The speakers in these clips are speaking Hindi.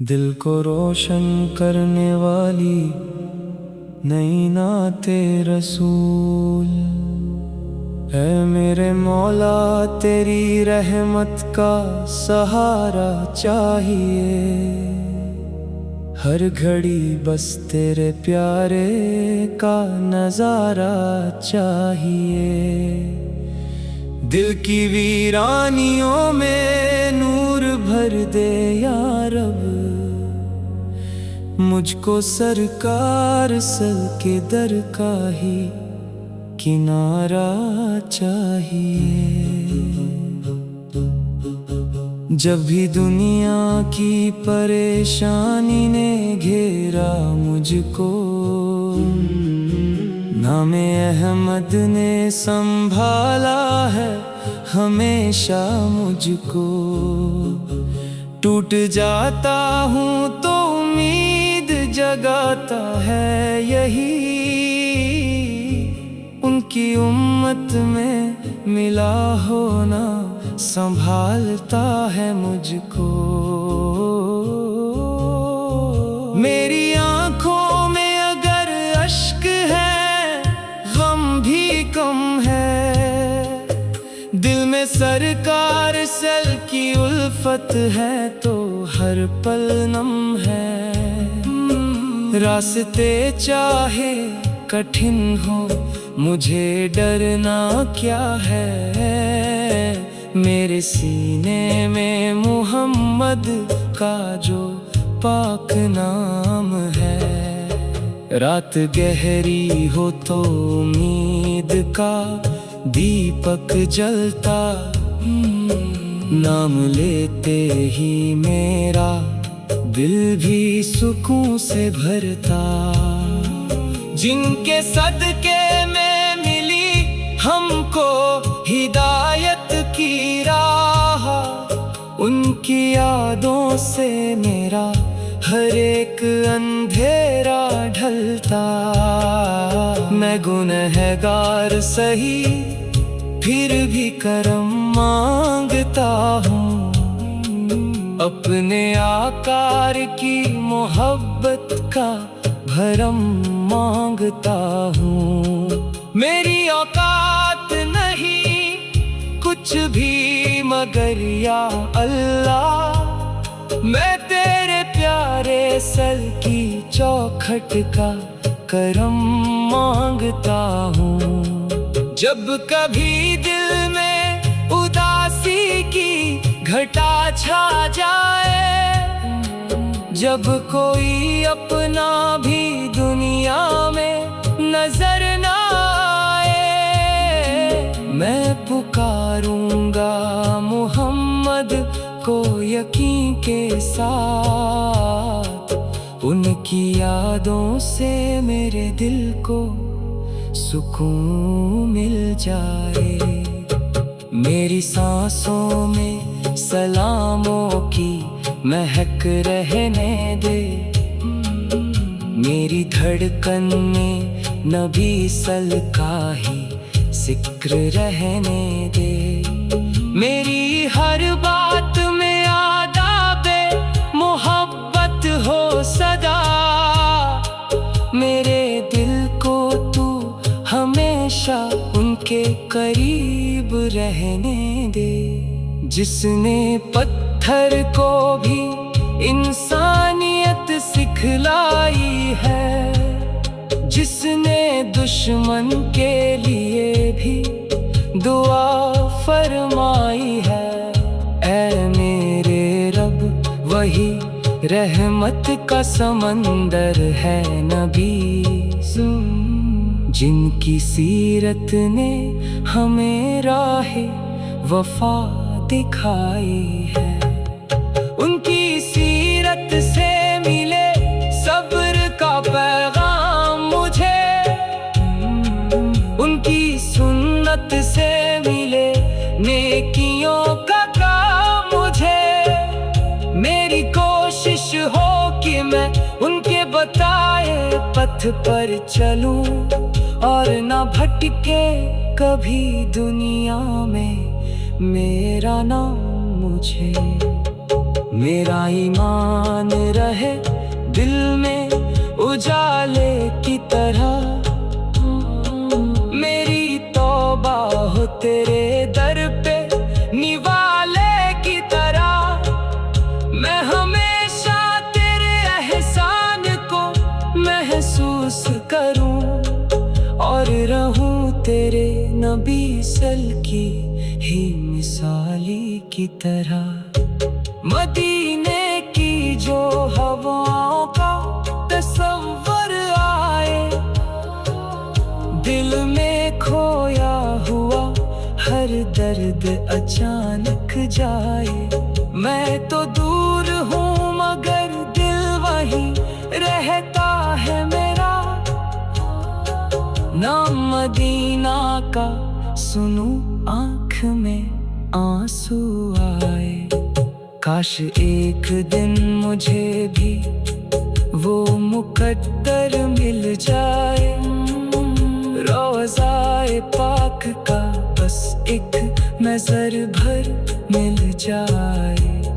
दिल को रोशन करने वाली नई नाते रसूल है मेरे मौला, तेरी रहमत का सहारा चाहिए। हर घड़ी बस तेरे प्यारे का नजारा चाहिए। दिल की वीरानियों में नूर भर दे या रब, मुझको सरकार सल के दर का ही किनारा चाहिए। जब भी दुनिया की परेशानी ने घेरा मुझको, नामे अहमद ने संभाला है हमेशा मुझको। टूट जाता हूँ तो उम्मीद जगाता है यही, उनकी उम्मत में मिला होना संभालता है मुझको। मेरी आंखों में अगर अश्क है, गम भी कम है। दिल में सरकार सल की उल्फत है तो हर पल नम है। रास्ते चाहे कठिन हो, मुझे डरना क्या है। मेरे सीने में मोहम्मद का जो पाक नाम है। रात गहरी हो तो उम्मीद का दीपक जलता, नाम लेते ही मेरा दिल भी सुकून से भरता। जिनके सदके में मिली हमको हिदायत की राह, उनकी यादों से मेरा हर एक अंधेरा ढलता। मैं गुनहगार सही फिर भी करम मांगता हूँ, अपने आकार की मोहब्बत का भरम मांगता हूँ। मेरी औकात नहीं कुछ भी मगर या अल्लाह, मैं तेरे प्यारे सल की चौखट का करम मांगता हूँ। जब कभी दिल में उदासी की घटा छा जाए, जब कोई अपना भी दुनिया में नजर ना आए, मैं पुकारूंगा मोहम्मद को यकीन के साथ। उनकी यादों से मेरे दिल को सुकून मिल जाए। मेरी सांसों में सलामों की महक रहने दे, मेरी धड़कन में नबी सल का ही जिक्र रहने दे। मेरी हर बात में आदाबे मोहब्बत हो सदा, मेरे दिल को तू हमेशा उनके करीब रहने दे। जिसने पत्थर को भी इंसानियत सिखलाई है, जिसने दुश्मन के लिए भी दुआ फरमाई है। ऐ मेरे रब वही रहमत का समंदर है नबी, जिनकी सीरत ने हमें राहे वफा दिखाई है। उनकी सीरत से मिले सब्र का पैगाम मुझे, उनकी सुन्नत से मिले नेकियों का काम मुझे। मेरी कोशिश हो कि मैं उनके बताए पथ पर चलूं और ना भटके कभी दुनिया में मेरा नाम मुझे। मेरा ईमान रहे दिल में उजाले की तरह। मेरी तौबा हो तेरे दर पे निवाले की तरह। मैं हमेशा तेरे एहसान को महसूस करूं और रहूं तेरे नबी सल की ही मिसाली की तरह। मदीने की जो हवाओं का तस्वर आए, दिल में खोया हुआ हर दर्द अचानक जाए। मैं तो दूर हूँ मगर दिल वहीं रहता है मेरा। नाम मदीना का सुनूं आँख में आंसू आए। काश एक दिन मुझे भी वो मुकद्दर मिल जाए। रोज़ाए पाक का बस एक नजर भर मिल जाए।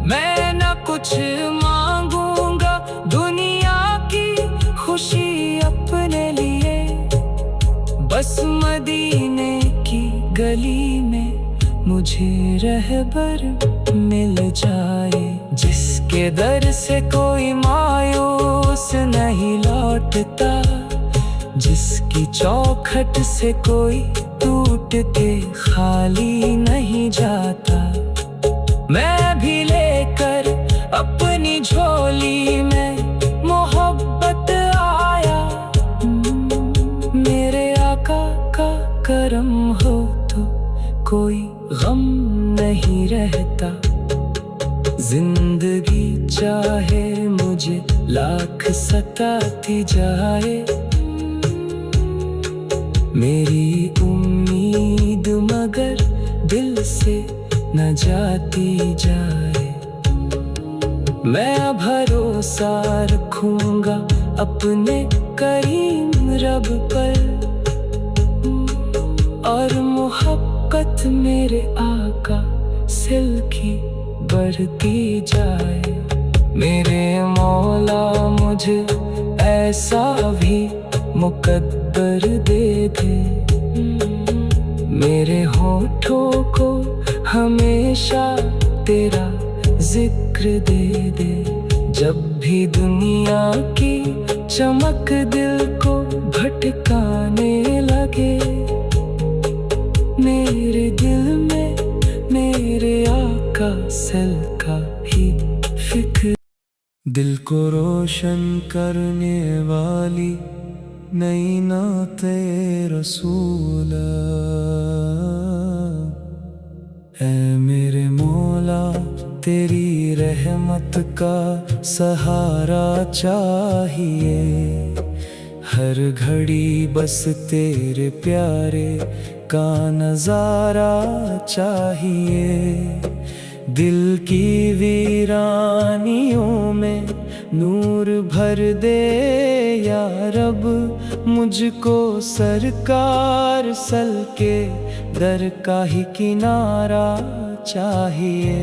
मैं न कुछ मांगूंगा दुनिया की खुशी अपने लिए, बस मदीने की गली में मुझे रहबर मिल जाए। जिसके दर से कोई मायूस नहीं लौटता, जिसकी चौखट से कोई टूट के खाली नहीं जाता। मैं भी लेकर अपनी झोली में मोहब्बत आया। मेरे आका का करम हो तो कोई गम नहीं रहता। जिंदगी चाहे मुझे लाख सताती जाए, मेरी उम्मीद मगर दिल से न जाती जाए। मैं भरोसा रखूंगा अपने करीम रब पर, और मोहब्बत मेरे आका सिल की बढ़ती जाए। मेरे मौला मुझे ऐसा भी मुकद्दर दे दे, मेरे होठों को हमेशा तेरा जिक्र दे दे। जब भी दुनिया की चमक दिल को भटकाने लगे, मेरे दिल में मेरे आका सल का ही फिक्र। दिल को रोशन करने वाली नई नाते रसूल, ऐ मेरे मौला तेरी रहमत का सहारा चाहिए। हर घड़ी बस तेरे प्यारे का नजारा चाहिए। दिल की वीरानियों में नूर भर दे या रब, मुझको सरकार सल के दर का ही किनारा चाहिए।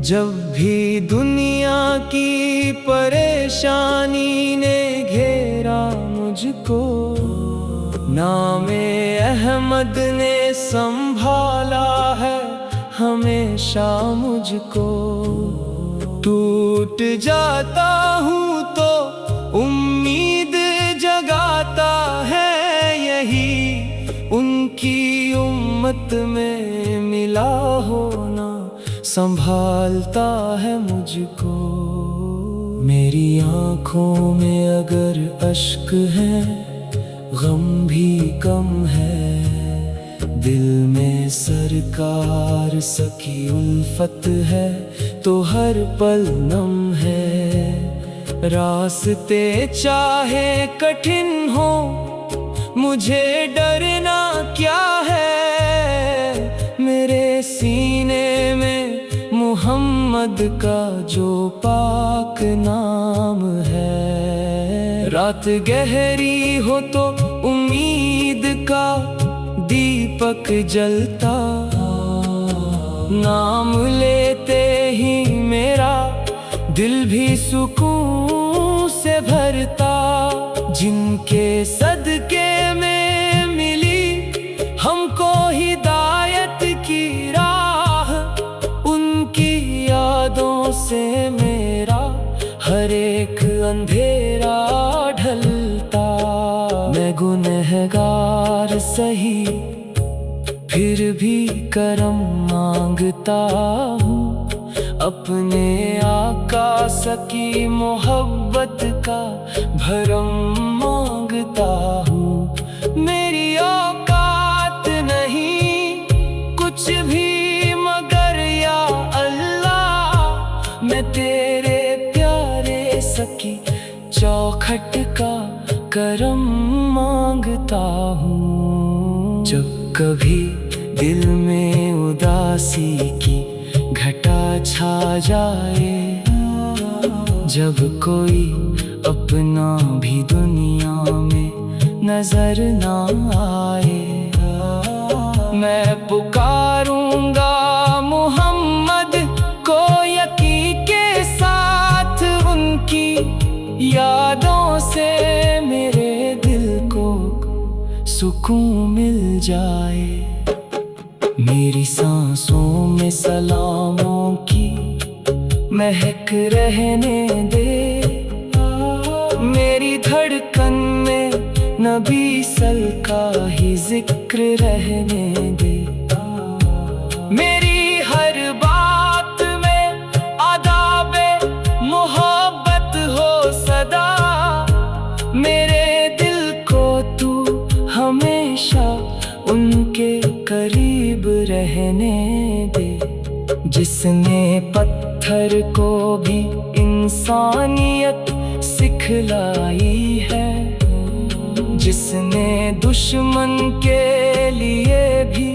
जब भी दुनिया की परेशानी ने घेरा मुझको, नामे अहमद ने संभाला है हमेशा मुझको। टूट जाता हूँ तो उम्मीद जगाता है यही, उनकी उम्मत में मिला होना संभालता है मुझको। मेरी आँखों में अगर अश्क है, गम भी कम है। दिल में सरकार सखी उल्फत है तो हर पल नम है। रास्ते चाहे कठिन हो मुझे डरना क्या है। मेरे सीने में मुहम्मद का जो पाक नाम है। रात गहरी हो तो उम्मीद का दीपक जलता, नाम लेते ही मेरा दिल भी सुकून जिनके सदके में मिली हमको हिदायत की राह, उनकी यादों से मेरा हर एक अंधेरा ढलता। मैं गुनहगार सही फिर भी करम मांगता हूँ, अपने आका सकी मोहब्बत का भरम मांगता हूँ। मेरी औकात नहीं कुछ भी मगर या अल्लाह, मैं तेरे प्यारे सकी चौखट का करम मांगता हूँ। जब कभी दिल में उदासी की घटा छा जाए, जब कोई अपना भी दुनिया में नजर ना आए, मैं पुकारूंगा मोहम्मद को यकी के साथ। उनकी यादों से मेरे दिल को सुकून मिल जाए। मेरी सांसों में सलामों की महक रहने दे, मेरी धड़कन में नबी सल का ही जिक्र रहने दे। मेरी हर बात में आदाबे मोहब्बत हो सदा, मेरे दिल को तू हमेशा उनके करीब रहने दे। जिसने पत्थर को भी इंसानियत सिखलाई है, जिसने दुश्मन के लिए भी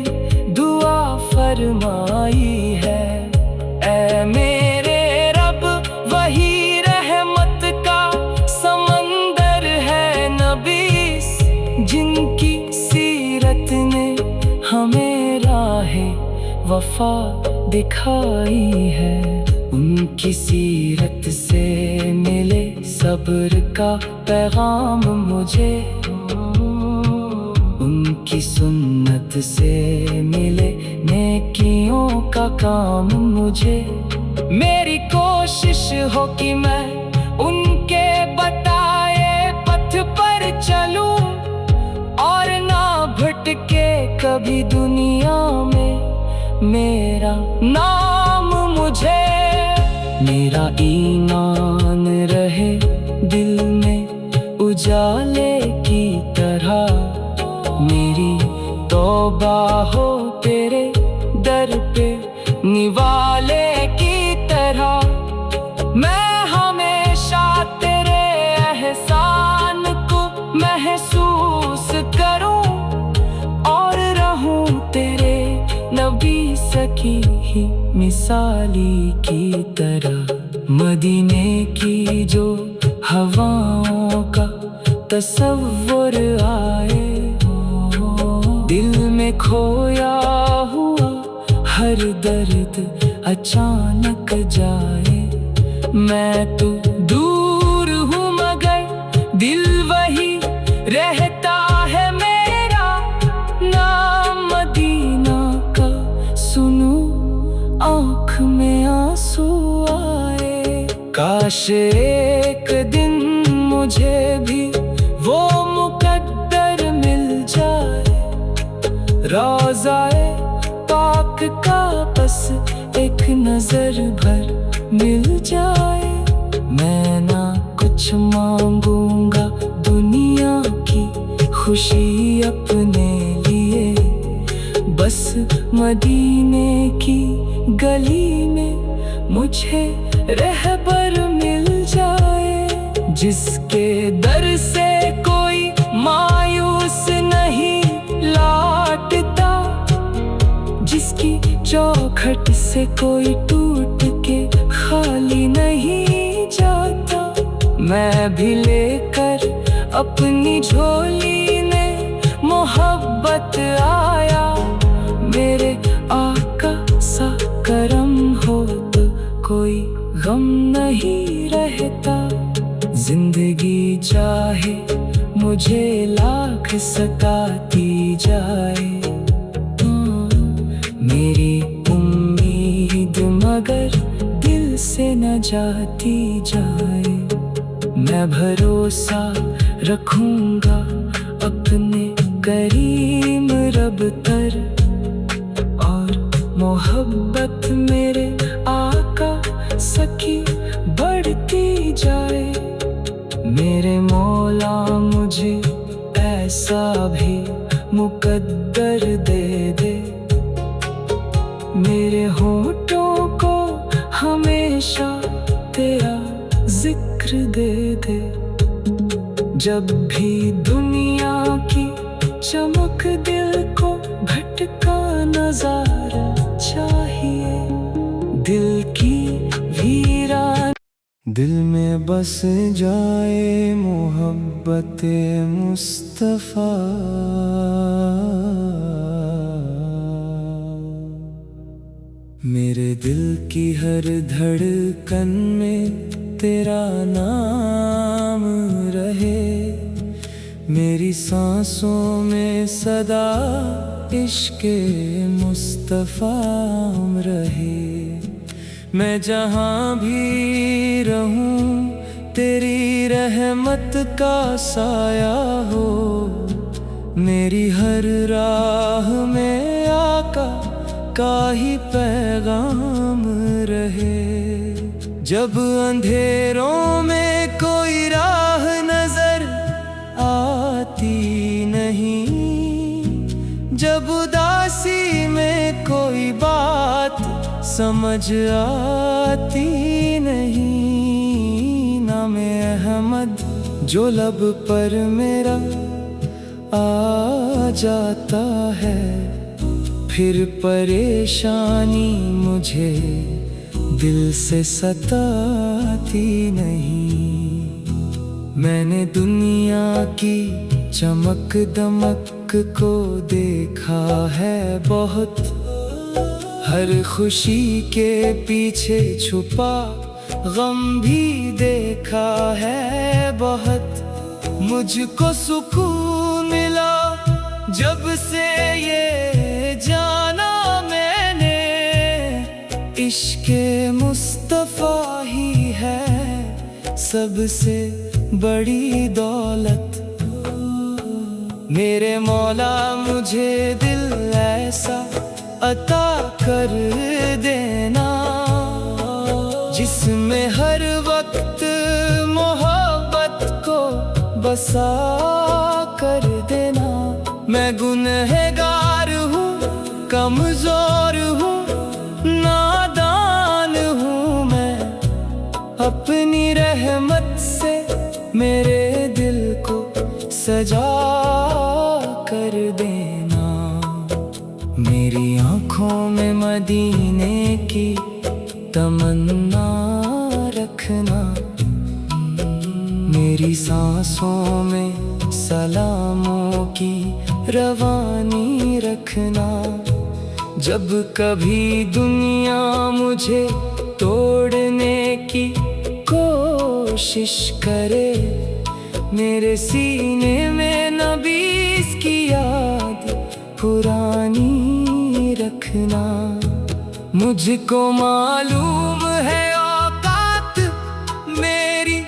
दुआ फरमाई है। ऐ मेरे रब वही रहमत का समंदर है नबीस, जिनकी सीरत ने हमें राहे वफा दिखाई है। उनकी सीरत से मिले सब्र का पैगाम मुझे, उनकी सुन्नत से मिले नेकियों का काम मुझे। मेरी कोशिश हो कि मैं उनके बताए पथ पर चलूं और ना भटके कभी दुनिया में मेरा नाम मुझे। मेरा ईमान रहे दिल में उजाले की तरह, मेरी तौबा हो तेरे दर पे निवाले की तरह। मैं हमेशा तेरे एहसान को महसूस करूं और रहूं तेरे नबी सकी ही मिसाली की तरह। मदीने की जो हवाओं का तसव्वुर आए, दिल में खोया हुआ हर दर्द अचानक जाए। मैं तो दूर हूँ मगर दिल वही रहता है मेरा, नाम मदीना का सुनूं आँख में आंसू आए। काश एक दिन मुझे भी वो मुकद्दर मिल जाए, रोज़ाए पाक का बस एक नजर भर मिल जाए। मैं ना कुछ मांगूंगा दुनिया की खुशी अपने लिए, बस मदीने की गली में मुझे रहबर मिल जाए। जिसके दर से कोई मायूस नहीं लौटता, जिसकी चौखट से कोई टूट के खाली नहीं जाता। मैं भी लेकर अपनी झोली में मोहब्बत आया, मेरे आका सा करम हो तो कोई गम नहीं रहता। जिंदगी चाहे मुझे लाख सताती जाए। मेरी उम्मीद मगर दिल से न जाती जाए। मैं भरोसा रखूंगा अपने करीम रब तर, और मोहब्बत मेरे आका सखी बढ़ती जाए। मेरे मौला मुझे ऐसा भी मुकद्दर दे दे, मेरे होठों को हमेशा तेरा जिक्र दे दे। जब भी दुनिया की चमक दिल को भटका नजारा चाहिए। दिल की वीरान दिल में बस जाए मोहब्बते मुस्तफा। मेरे दिल की हर धड़कन में तेरा नाम रहे। मेरी सांसों में सदा इश्क़े मुस्तफा रहे। मैं जहाँ भी रहूं तेरी रहमत का साया हो। मेरी हर राह में आका का ही पैगाम रहे। जब अंधेरों में कोई राह नजर आती नहीं, जब उदासी में कोई बात समझ आती नहीं, नाम अहमद जो लब पर मेरा आ जाता है, फिर परेशानी मुझे दिल से सताती नहीं। मैंने दुनिया की चमक दमक को देखा है बहुत, हर खुशी के पीछे छुपा गम भी देखा है बहुत। मुझको सुकून मिला जब से ये जाना मैंने, इश्क़े मुस्तफा ही है सबसे बड़ी दौलत। मेरे मौला मुझे दिल ऐसा अता कर देना, जिसमें हर वक्त मोहब्बत को बसा कर देना। मैं गुनहगार हूँ, कमजोर हूँ, नादान हूँ मैं। अपनी रहमत से मेरे दिल को सजा कर देना। मेरी आँखों में मदीने की तमन्ना रखना, मेरी सांसों में सलामों की रवानी रखना। जब कभी दुनिया मुझे तोड़ने की कोशिश करे, मेरे सीने में नबी की याद पुरानी रखना। मुझको मालूम है औकात मेरी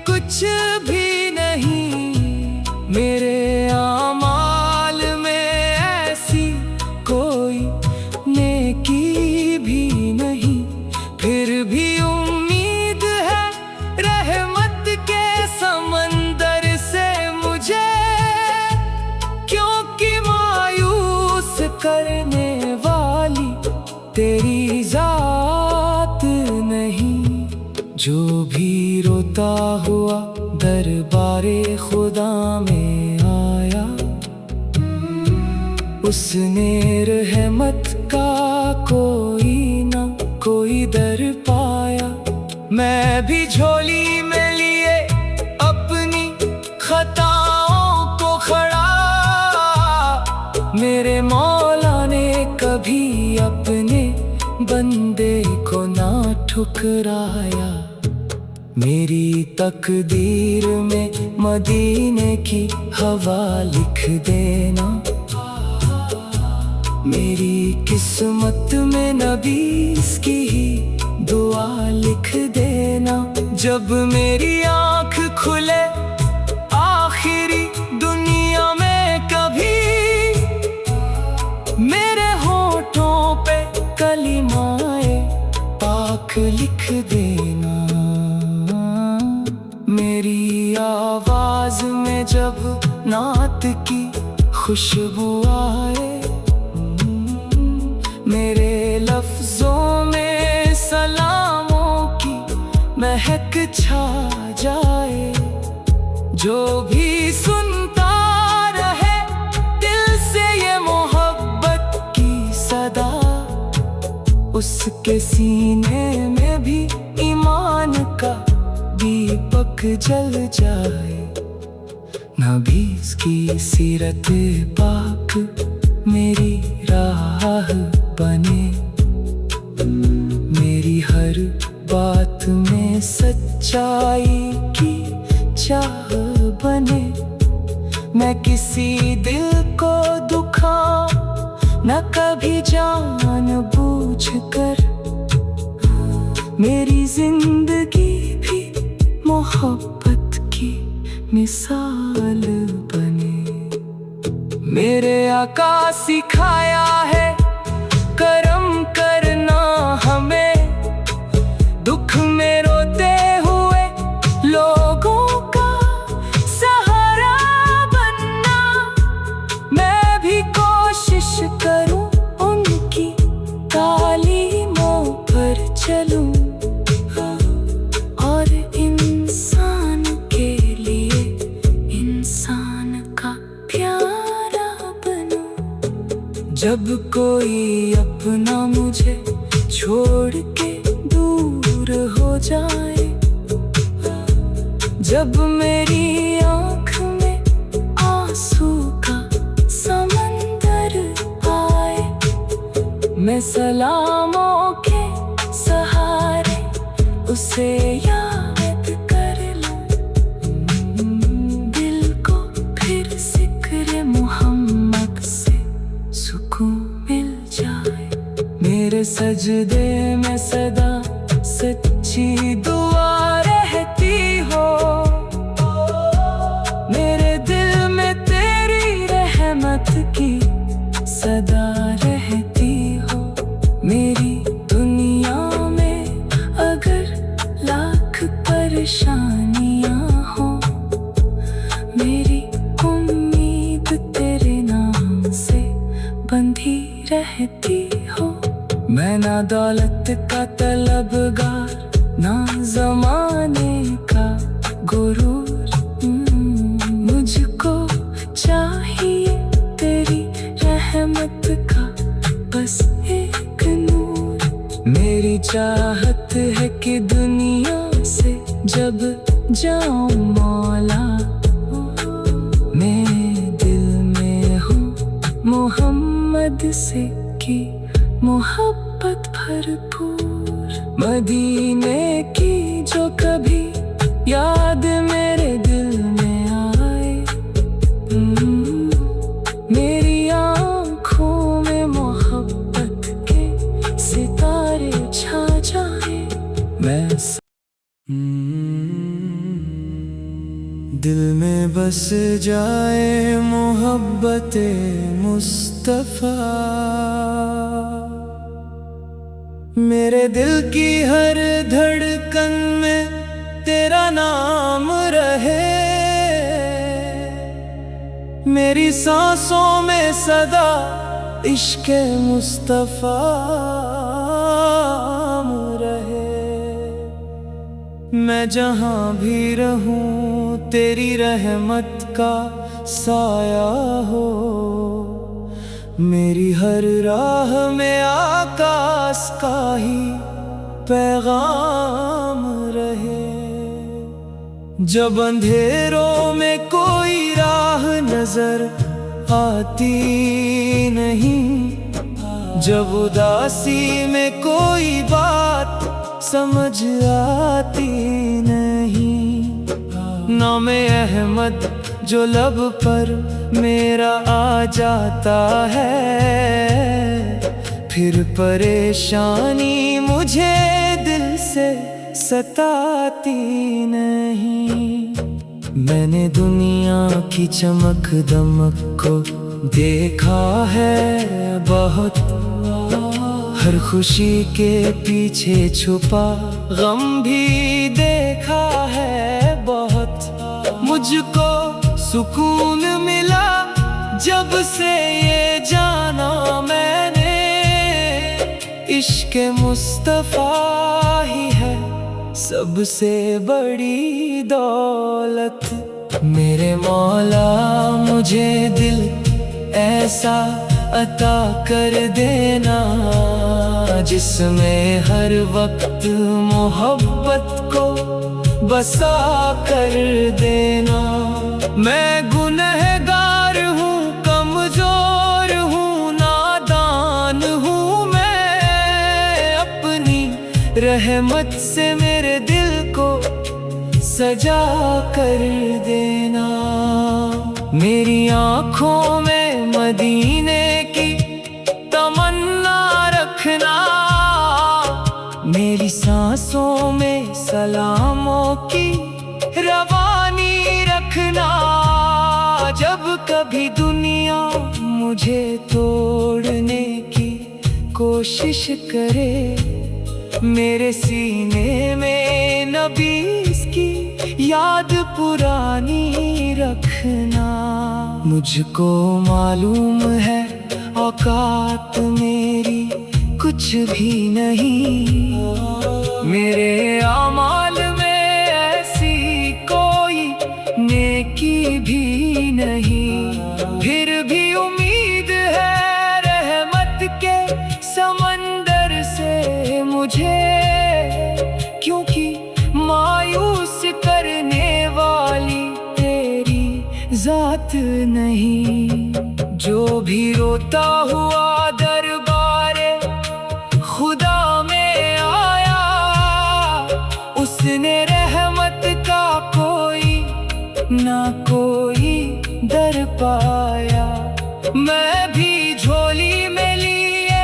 कुछ भी नहीं, मेरे आमाल में ऐसी कोई नेकी भी नहीं। फिर भी उम्मीद है रहमत के समंदर से मुझे, क्योंकि मायूस करने वाली तेरी जात नहीं। जो भी रोता हुआ दरबारे खुदा में आया, उसने रहमत का कोई ना कोई दर पाया। मैं भी झोली में लिए अपनी खताओं को खड़ा, मेरे मौला ने कभी अपने बंदे को ना ठुकराया। मेरी तकदीर में मदीने की हवा लिख देना, मेरी किस्मत में नबीस की ही दुआ लिख देना। जब मेरी आँख खुले आखिरी दुनिया में कभी, मेरे होठों पे कलिमाए पाक लिख देना। मेरी आवाज में जब नात की खुशबू आए, मेरे लफ्जों में सलामों की महक छा जाए। जो भी सुनता रहे दिल से ये मोहब्बत की सदा, उसके सीने में भी ईमान का दीपक जल जाए। नबी की सीरत पाक मेरी राह बने, मेरी हर बात में सच्चाई की चाह बने। मैं किसी दिल को दुखाऊं न कभी जानबूझ कर, मेरी जिंदगी भी मोहब्बत की मिसाल बने। मेरे आका सिखाया है करम करना हमें, दुख में रोते हुए लोगों का सहारा बनना। मैं भी कोशिश करूं उनकी तालीमों पर चलूं, और इंसान के लिए इंसान का प्यारा बनूं। जब कोई अपना मुझे छोड़ के दूर हो जाए, जब मेरी आँख में आंसू का समंदर आए, मैं सलामों के सहारे उसे याद कर लूं। दिल को फिर जिक्र मोहम्मद से सुकून मिल जाए। मेरे सजदे में सदा सच्ची दुआ रहती हो, मेरे दिल में तेरी रहमत की सदा रहती हो। मेरी दुनिया में अगर लाख परेशानियां हो, मेरी उम्मीद तेरे नाम से बंधी रहती हो। मैं ना दौलत का तलबगार, ना जमाने का गुरूर, मुझको चाहिए तेरी रहमत का बस एक नूर। मेरी चाहत है कि दुनिया से जब जाऊं मौला, मैं दिल में हूँ मोहम्मद से की मोहब्बत भरपूर। मदीने की जो कभी याद मेरे दिल में आए, मेरी आँखों में मोहब्बत के सितारे छा जाए। मैं दिल में बस जाए मोहब्बते मुस्तफा, मेरे दिल की हर धड़कन में तेरा नाम रहे। मेरी सांसों में सदा इश्क़ मुस्तफा रहे। मैं जहाँ भी रहूं तेरी रहमत का साया हो, मेरी हर राह में आकाश का ही पैगाम रहे। जब अंधेरों में कोई राह नजर आती नहीं, जब उदासी में कोई बात समझ आती नहीं, नाम अहमद जो लब पर मेरा आ जाता है, फिर परेशानी मुझे दिल से सताती नहीं। मैंने दुनिया की चमक दमक को देखा है बहुत, हर खुशी के पीछे छुपा गम भी देखा है बहुत। मुझको सुकून मिला जब से ये जाना मैंने, इश्क़ मुस्तफ़ा ही है सबसे बड़ी दौलत। मेरे मौला मुझे दिल ऐसा अता कर देना, जिसमें हर वक्त मोहब्बत को बसा कर देना। मैं गुनहगार हूँ, कमजोर हूँ, नादान हूँ मैं, अपनी रहमत से मेरे दिल को सजा कर देना। मेरी आँखों में मदीने की तमन्ना रखना, मेरी सांसों में सलामों की रवानी रखना। जब कभी दुनिया मुझे तोड़ने की कोशिश करे, मेरे सीने में नबी की याद पुरानी रखना। मुझको मालूम है औकात मेरी कुछ भी नहीं, मेरे आमाल में ऐसी कोई नेकी भी नहीं। फिर भी उम्मीद है रहमत के समंदर से मुझे, क्योंकि मायूस करने वाली तेरी जात नहीं। जो भी रोता हुआ दरबारे खुदा में आया, उसने रहमत का कोई ना कोई दर पाया। मैं भी झोली में लिए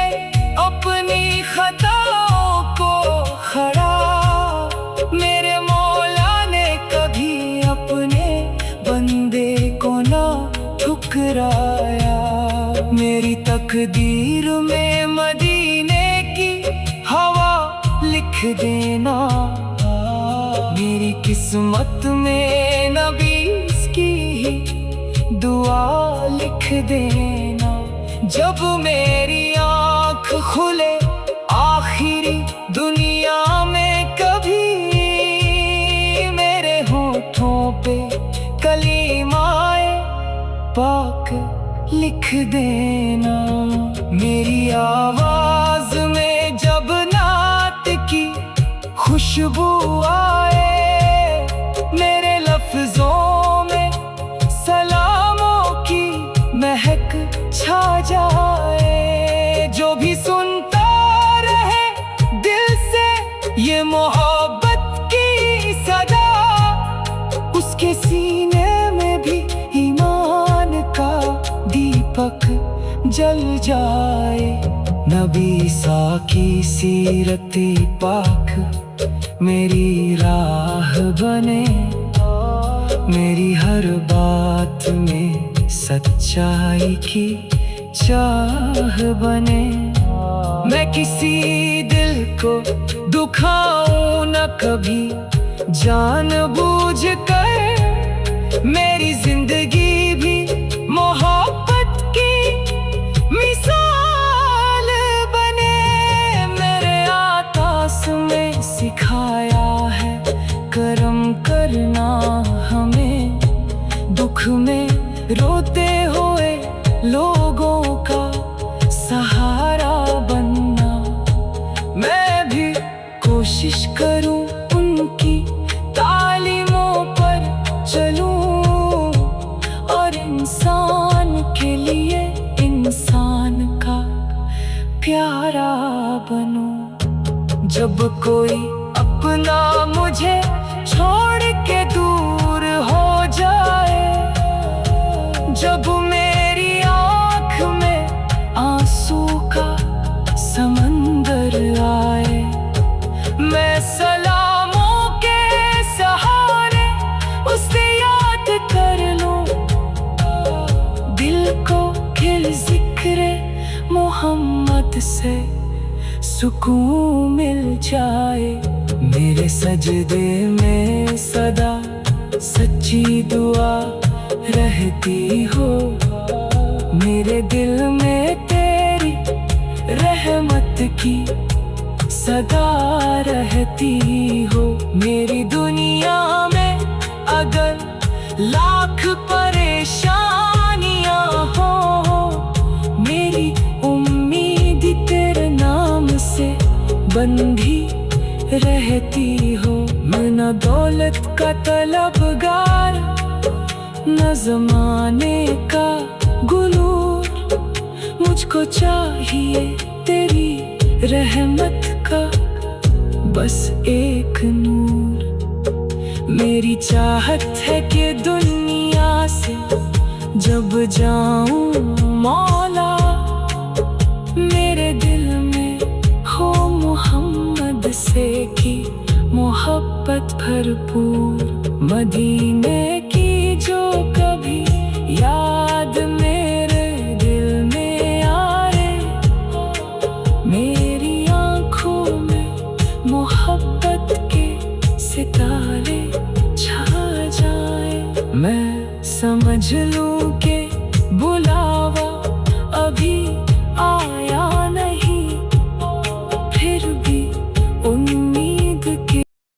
अपनी खताओं को खड़ा, मेरे मौला ने कभी अपने बंदे को ना ठुकराया। मेरी तकदीर में मदीने की हवा लिख देना, मेरी किस्मत में नबी की ही दुआ लिख देना। जब मेरी आँख खुले आखिरी दुनिया में कभी, मेरे होठों पे कलीमाए पाक लिख देना। मेरी आवाज में जब नात की खुशबू आए, मेरे लफ्जों में सलामों की महक छा जाए। जो भी सुनता रहे दिल से ये मोहब्बत की सदा, उसके सीने में भी ईमान का दीपक जल जाए। नबी सा की सीरते पाक मेरी राह बने, मेरी हर बात में सच्चाई की चाह बने। मैं किसी दिल को दुखाऊं न कभी जानबूझ कर, मेरी जिंदगी भी मोहब्बत की मिसाल बने। मेरे आकाश में सिखाया है करम करना हमें, दुख में रोते हुए लोगों का सहारा बनना। मैं भी कोशिश करूं उनकी तालीमों पर चलूं, और इंसान के लिए इंसान का प्यारा बनूं। जब कोई अपना मुझे छोड़ के दूर सुकून मिल जाए। मेरे सजदे में सदा सच्ची दुआ रहती हो, मेरे दिल में तेरी रहमत की सदा रहती हो। मेरी दुनिया में अगर लाख परेशानियां हो, मेरी उम्मीद तेरे नाम से बंधी रहती हो। मैं न दौलत का तलबगार, न ज़माने का गुरूर, मुझको चाहिए तेरी रहमत का बस एक नूर। मेरी चाहत है कि दुनिया से जब जाऊं मौला, मेरे दिल में हो मोहम्मद से की मोहब्बत भरपूर। मदीने की जो कभी याद मेरे दिल में आए, मेरी आँखों में मोहब्बत के सितारे छा जाए। मैं समझ लूं के बुला